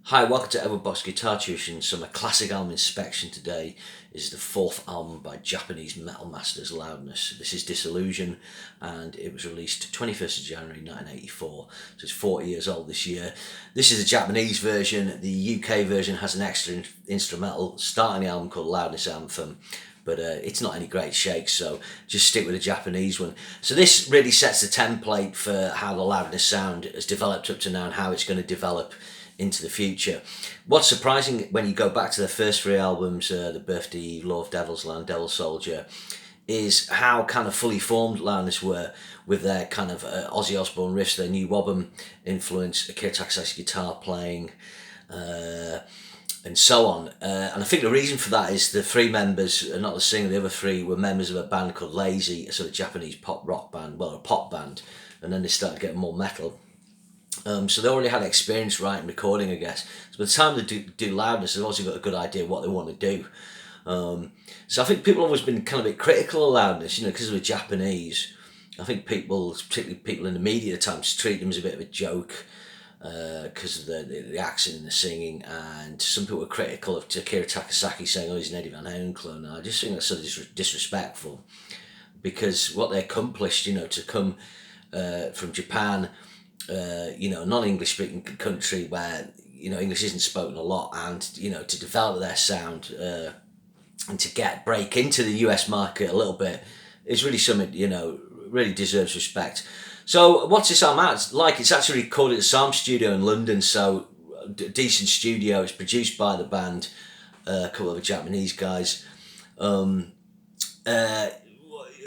Hi, welcome to Everbox Guitar Tuition. So my classic album inspection today is the fourth album by Japanese metal masters Loudness. This is Disillusion, and it was released 21st of January 1984, so it's 40 years old this year. This is the Japanese version. The UK version has an extra instrumental starting the album called Loudness Anthem, but it's not any great shakes, so just stick with the Japanese one. So this really sets the template for how the Loudness sound has developed up to now and how it's going to develop into the future. What's surprising when you go back to their first three albums, The Birthday, Law of Devil's Land, Devil Soldier, is how kind of fully formed Loudness were with their kind of Ozzy Osbourne riffs, their new Wobben influence, Akira Takasaki's guitar playing, and so on. And I think the reason for that is the three members, not the singer, the other three were members of a band called Lazy, a sort of Japanese pop rock band, well, a pop band, and then they started getting more metal. So they already had experience writing, recording, I guess. So by the time they do Loudness, they've also got a good idea of what they want to do. So I think people have always been kind of a bit critical of Loudness, because they were Japanese. I think people, particularly people in the media at times, treat them as a bit of a joke because of the accent and the singing. And some people were critical of Akira Takasaki saying, "Oh, he's an Eddie Van Halen clone." I just think that's sort of disrespectful, because what they accomplished, to come from Japan, non-English speaking country where English isn't spoken a lot, and to develop their sound and to break into the US market a little bit is really something really deserves respect. So what's this album at? It's actually recorded at the Psalm Studio in London, so decent studio. It's produced by the band, a couple of the Japanese guys.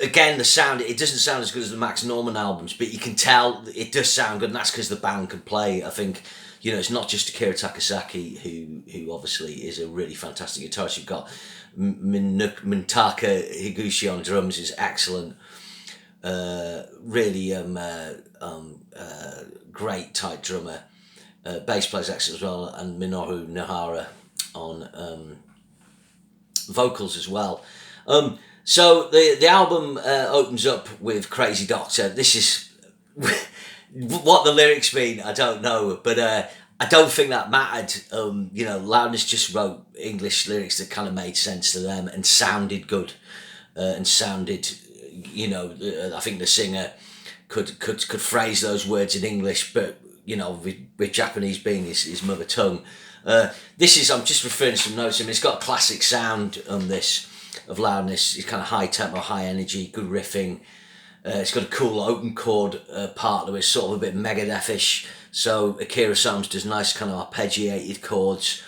Again, the sound, it doesn't sound as good as the Max Norman albums, but you can tell it does sound good, and that's because the band can play. I think, it's not just Akira Takasaki, who obviously is a really fantastic guitarist. You've got Mintaka Higuchi on drums, is excellent. Really great tight drummer. Bass player's excellent as well, and Minoru Nihara on vocals as well. So the album opens up with Crazy Doctor. This is what the lyrics mean, I don't know, but I don't think that mattered. Loudness just wrote English lyrics that kind of made sense to them and sounded good, and sounded, I think the singer could phrase those words in English, but with Japanese being his mother tongue. This is, I'm just referring to some notes. It's got a classic sound on this of Loudness. It's kind of high tempo, high energy, good riffing. It's got a cool open chord part that is sort of a bit Megadeth-ish. So Akira Sam's does nice kind of arpeggiated chords,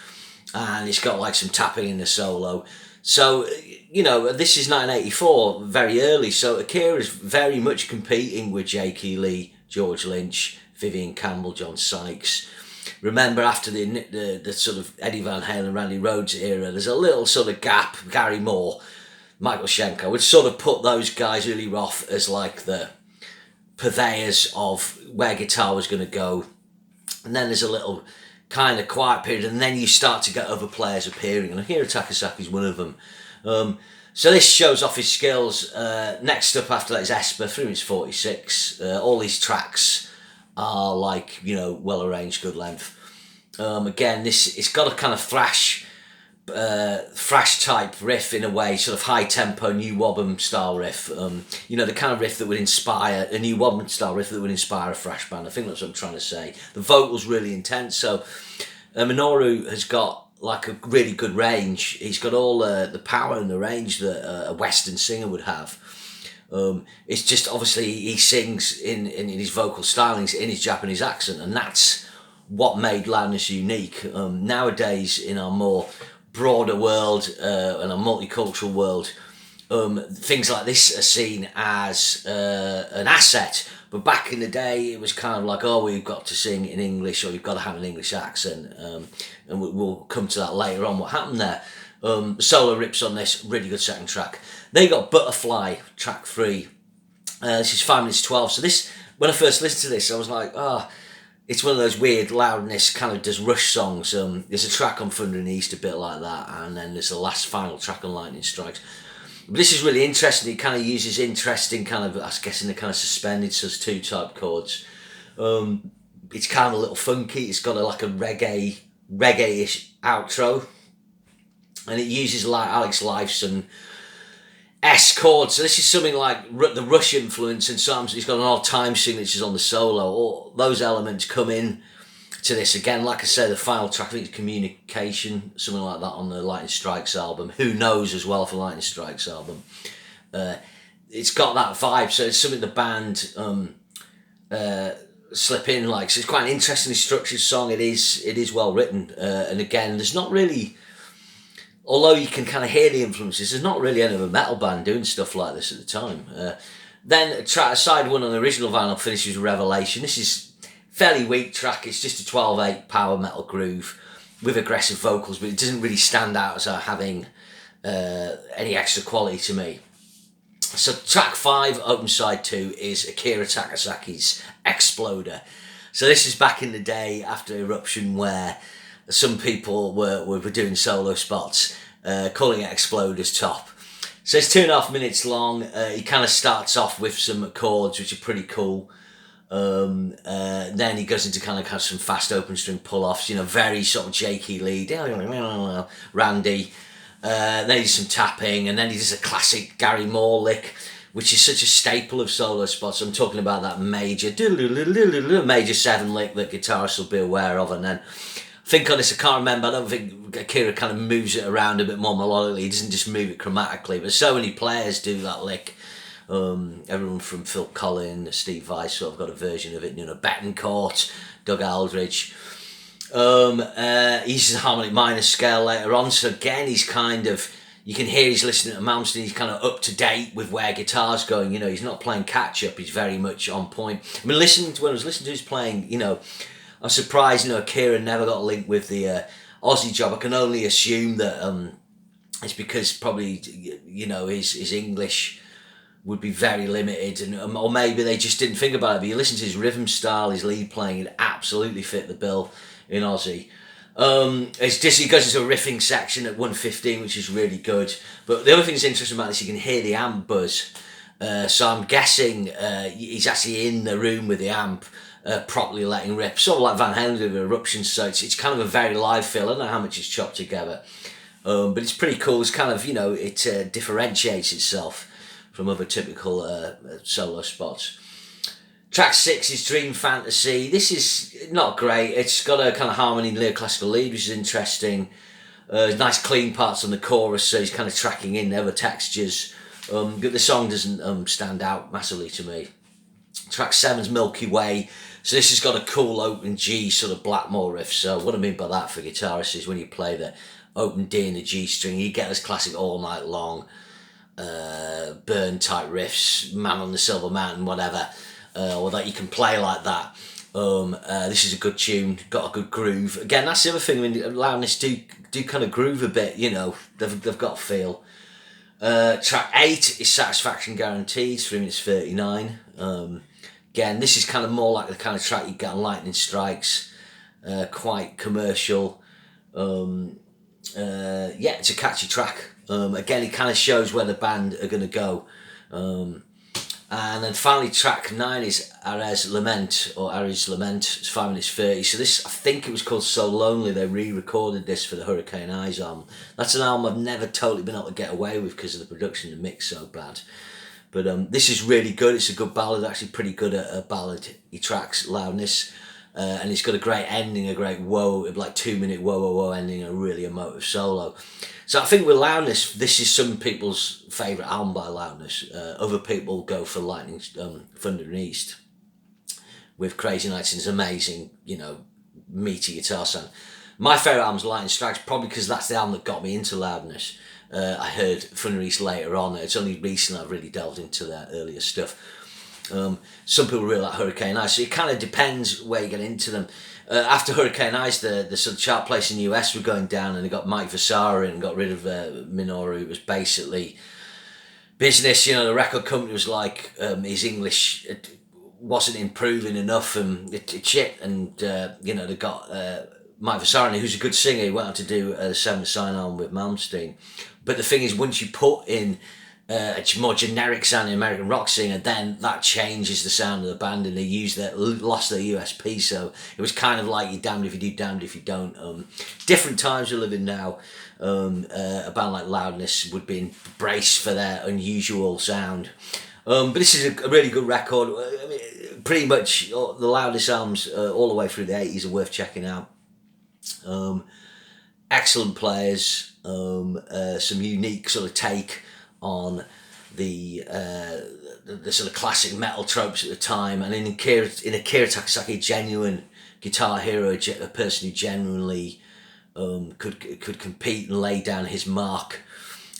and it's got some tapping in the solo. So this is 1984, very early. So Akira is very much competing with J.K. Lee, George Lynch, Vivian Campbell, John Sykes. Remember, after the sort of Eddie Van Halen, Randy Rhoads era, there's a little sort of gap. Gary Moore, Michael Schenker would sort of put those guys really off as the purveyors of where guitar was going to go. And then there's a little kind of quiet period, and then you start to get other players appearing. And Akira Takasaki's one of them. So this shows off his skills. Next up after that is Esper, 3 minutes 46. All these tracks are well arranged, good length. Again, it's got a kind of thrash type riff in a way, sort of high tempo new Wobben style riff. The kind of riff that would inspire a new Wobben style riff that would inspire a thrash band. I think that's what I'm trying to say. The vocals really intense. So Minoru has got a really good range. He's got all the power and the range that a Western singer would have. It's just obviously he sings in his vocal stylings in his Japanese accent, and that's what made Loudness unique. Nowadays, in our more broader world and a multicultural world, things like this are seen as an asset. But back in the day, it was kind of we've got to sing in English, or you've got to have an English accent. And we'll come to that later on, what happened there. The solo rips on this, really good second track. Then you got Butterfly, track 3. This is 5 minutes 12. So this, when I first listened to this, I was like, it's one of those weird Loudness kind of does Rush songs. There's a track on Thunder in the East a bit like that, and then there's the last final track on Lightning Strikes. But this is really interesting. It kind of uses interesting kind of, I guess, in the kind of suspended sus2 type chords. It's kind of a little funky. It's got a reggae reggae-ish outro, and it uses like Alex Lifeson S chord. So this is something like the Rush influence, and sometimes he's got an odd time signatures on the solo. All those elements come in to this again. Like I say, the final track, I think it's Communication, something like that on the Lightning Strikes album. Who Knows as well for Lightning Strikes album. It's got that vibe, so it's something the band slip in like. So it's quite an interestingly structured song. It is well written, and again, there's not really. Although you can kind of hear the influences, there's not really any of a metal band doing stuff like this at the time. Then side one on the original vinyl finishes with Revelation. This is fairly weak track. It's just a 12/8 power metal groove with aggressive vocals, but it doesn't really stand out as having any extra quality to me. So track 5, open side 2, is Akira Takasaki's Exploder. So this is back in the day after Eruption, where some people were doing solo spots, calling it Exploder's Top. So it's 2.5 minutes long. He kind of starts off with some chords, which are pretty cool. Then he goes into kind of have some fast open string pull-offs, very sort of jakey lead, Randy. Then he does some tapping, and then he does a classic Gary Moore lick, which is such a staple of solo spots. I'm talking about that major 7 lick that guitarists will be aware of, and then I think on this, I can't remember, I don't think Akira kind of moves it around a bit more melodically. He doesn't just move it chromatically, but so many players do that lick. Everyone from Phil Collins, Steve Vai sort of got a version of it, Betancourt, Doug Aldridge. He uses a harmonic minor scale later on, so again, he's kind of, you can hear he's listening to Malmsteen, he's kind of up to date with where guitar's going, he's not playing catch up, he's very much on point. When I was listening to his playing, I'm surprised, Akira never got linked with the Aussie job. I can only assume that it's because probably, his English would be very limited, and or maybe they just didn't think about it. But you listen to his rhythm style, his lead playing, it absolutely fit the bill in Aussie. He goes into a riffing section at 1:15, which is really good. But the other thing that's interesting about this, you can hear the amp buzz. So I'm guessing he's actually in the room with the amp, properly letting rip, sort of like Van Halen did with Eruption. So it's kind of a very live feel. I don't know how much it's chopped together, but it's pretty cool. It's kind of, it differentiates itself from other typical solo spots. Track 6 is Dream Fantasy. This is not great. It's got a kind of harmony neoclassical lead, which is interesting. Nice clean parts on the chorus, so he's kind of tracking in other textures. But the song doesn't stand out massively to me. Track 7's Milky Way. So this has got a cool open G sort of Blackmore riff. So what I mean by that for guitarists is when you play the open D and the G string, you get this classic all night long burn type riffs, Man on the Silver Mountain, whatever, or that you can play like that. This is a good tune, got a good groove. Again, that's the other thing, when Loudness do kind of groove a bit, they've got a feel. Track 8 is Satisfaction Guaranteed, 3 minutes 39. Again, this is kind of more like the kind of track you get on Lightning Strikes, quite commercial. It's a catchy track. Again, it kind of shows where the band are going to go. And then finally, track 9 is Ares Lament, it's 5 minutes 30. So this, I think it was called So Lonely. They re-recorded this for the Hurricane Eyes album. That's an album I've never totally been able to get away with because of the production and the mix so bad. But this is really good. It's a good ballad, actually pretty good at a ballad. He tracks Loudness. And it's got a great ending, a great whoa, like 2-minute whoa, whoa, whoa ending, a really emotive solo. So I think with Loudness, this is some people's favourite album by Loudness. Other people go for Lightning, Thunder and East with Crazy Nights and his amazing, meaty guitar sound. My favourite album is Lightning Strikes, probably because that's the album that got me into Loudness. I heard Thunder and East later on. It's only recently I've really delved into their earlier stuff. Some people really like Hurricane Eyes, so it kind of depends where you get into them. After Hurricane Eyes, the sort of chart place in the US were going down, and they got Mike Vasara in and got rid of Minoru. It was basically business. The record company was like, his English wasn't improving enough, and it shit. And they got Mike Vasara, who's a good singer. He went on to do the Seventh Sign album with Malmsteen. But the thing is, once you put in a more generic sounding American rock singer, then that changes the sound of the band, and they lost their USP. So it was kind of like you're damned if you do, damned if you don't. Different times we live in now. A band like Loudness would be embraced for their unusual sound. But this is a really good record. I mean, pretty much the Loudness albums all the way through the 80s are worth checking out. Excellent players, some unique sort of take on the sort of classic metal tropes at the time, and in Akira Takasaki, a genuine guitar hero, a person who genuinely could compete and lay down his mark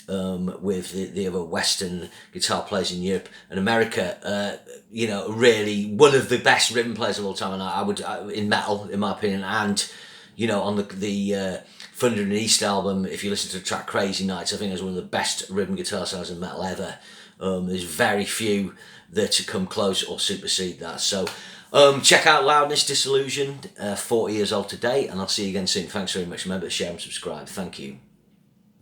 with the other Western guitar players in Europe and America. Really one of the best rhythm players of all time, and I would in metal, in my opinion. And on the Thunder and East album, if you listen to the track Crazy Nights, I think it's one of the best rhythm guitar sounds in metal ever. There's very few that come close or supersede that. So check out Loudness, Disillusion, 40 years old today, and I'll see you again soon. Thanks very much. Remember to share and subscribe. Thank you.